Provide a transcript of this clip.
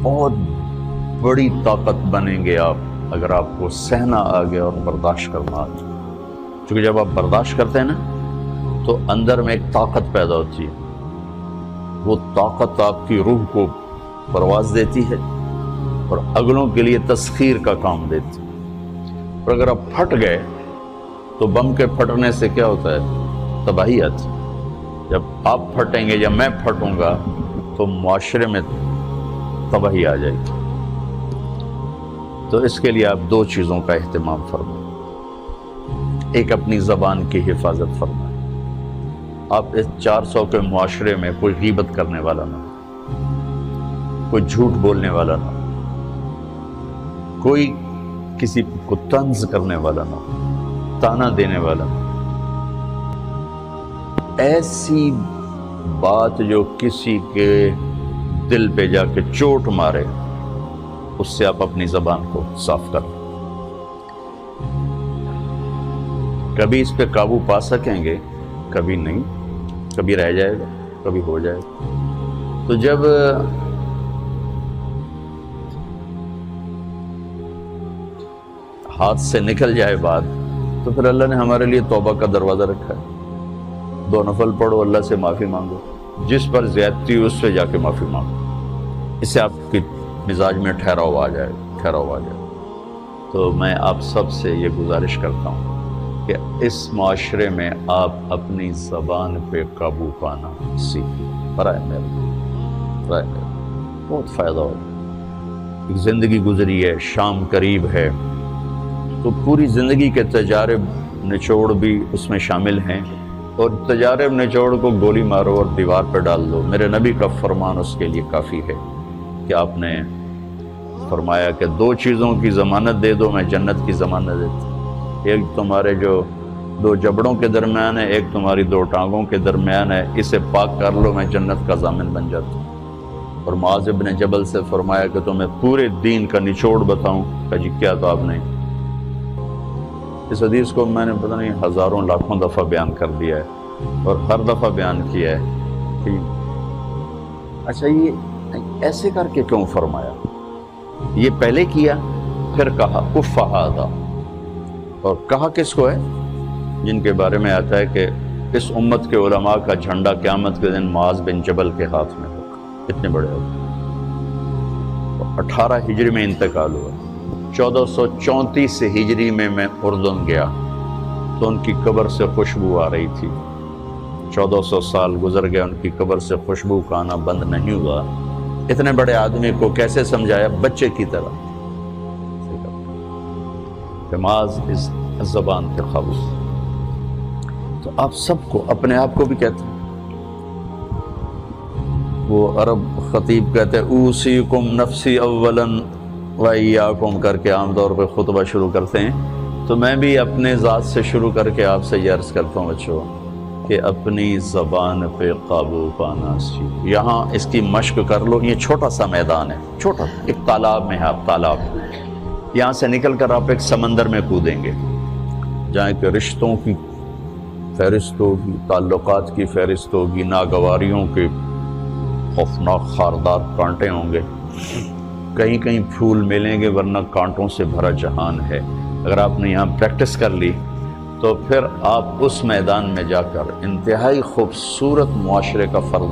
بہت بڑی طاقت بنیں گے آپ اگر آپ کو سہنا آ گیا اور برداشت کرنا آ گیا. کیونکہ جب آپ برداشت کرتے ہیں نا تو اندر میں ایک طاقت پیدا ہوتی ہے. وہ طاقت آپ کی روح کو پرواز دیتی ہے اور اگلوں کے لیے تسخیر کا کام دیتی ہے. اور اگر آپ پھٹ گئے تو بم کے پھٹنے سے کیا ہوتا ہے؟ تباہی آتی. جب آپ پھٹیں گے یا میں پھٹوں گا تو معاشرے میں تباہی آ جائے گی. تو اس کے لیے آپ دو چیزوں کا اہتمام فرمائیں. ایک اپنی زبان کی حفاظت فرمائیں. آپ اس 400 کے معاشرے میں کوئی غیبت کرنے والا نہ ہو، کوئی جھوٹ بولنے والا نہ ہو، کوئی کسی کو طنز کرنے والا نہ ہو، تانا دینے والا نہ ہو. ایسی بات جو کسی کے دل پہ جا کے چوٹ مارے اس سے آپ اپنی زبان کو صاف کریں. کبھی اس پہ قابو پا سکیں گے، کبھی نہیں، کبھی رہ جائے گا، کبھی ہو جائے گا. تو جب ہاتھ سے نکل جائے بات تو پھر اللہ نے ہمارے لیے توبہ کا دروازہ رکھا ہے. 2 نفل پڑھو، اللہ سے معافی مانگو، جس پر زیادتی ہو اس سے جا کے معافی مانگو. اس سے آپ کی مزاج میں ٹھہراؤ آ جائے. تو میں آپ سب سے یہ گزارش کرتا ہوں کہ اس معاشرے میں آپ اپنی زبان پہ قابو پانا سیکھیں. برائے میرا بہت فائدہ ہوگا. ایک زندگی گزری ہے، شام قریب ہے، تو پوری زندگی کے تجارب نچوڑ بھی اس میں شامل ہیں. اور تجارب نچوڑ کو گولی مارو اور دیوار پہ ڈال دو. میرے نبی کا فرمان اس کے لیے کافی ہے کہ آپ نے فرمایا کہ 2 چیزوں کی ضمانت دے دو، میں جنت کی ضمانت دیتا ہوں. ایک تمہارے جو 2 جبڑوں کے درمیان ہے، ایک تمہاری 2 ٹانگوں کے درمیان ہے، اسے پاک کر لو، میں جنت کا ضامن بن جاتا ہوں. اور معاذ بن جبل سے فرمایا کہ تمہیں پورے دین کا نچوڑ بتاؤں. کہ جی کیا؟ تو آپ نے اس حدیث کو میں نے پتہ نہیں ہزاروں لاکھوں دفعہ بیان کر دیا ہے اور ہر دفعہ بیان کیا ہے کہ اچھا یہ ایسے کر کے کیوں فرمایا؟ یہ پہلے کیا پھر کہا اف ھذا. اور کہا کس کو ہے؟ جن کے بارے میں آتا ہے کہ اس امت کے علماء کا جھنڈا قیامت کے دن معاذ بن جبل کے ہاتھ میں ہوگا. اتنے بڑے ہوگا. 18 ہجری میں انتقال ہوا. 1434 ہجری میں اردن گیا تو ان کی قبر سے خوشبو آ رہی تھی. 1400 سال گزر گئے، ان کی قبر سے خوشبو کا آنا بند نہیں ہوا. اتنے بڑے آدمی کو کیسے سمجھایا؟ بچے کی طرح. معاذ اس زبان کے قابو. تو آپ سب کو، اپنے آپ کو بھی کہتے ہیں، وہ عرب خطیب کہتے ہیں اوصیکم نفسی اولا وایاکم کر کے عام طور پہ خطبہ شروع کرتے ہیں. تو میں بھی اپنے ذات سے شروع کر کے آپ سے یہ عرض کرتا ہوں بچوں کہ اپنی زبان پہ قابو پانا سیکھو. یہاں اس کی مشق کر لو. یہ چھوٹا سا میدان ہے، چھوٹا ایک تالاب میں ہے. آپ تالاب، یہاں سے نکل کر آپ ایک سمندر میں کودیں گے جہاں کہ رشتوں کی فہرست ہوگی، تعلقات کی فہرست ہوگی، ناگواریوں کے خوفناک خاردار کانٹے ہوں گے. کہیں کہیں پھول ملیں گے ورنہ کانٹوں سے بھرا جہان ہے. اگر آپ نے یہاں پریکٹس کر لی تو پھر آپ اس میدان میں جا کر انتہائی خوبصورت معاشرے کا فرد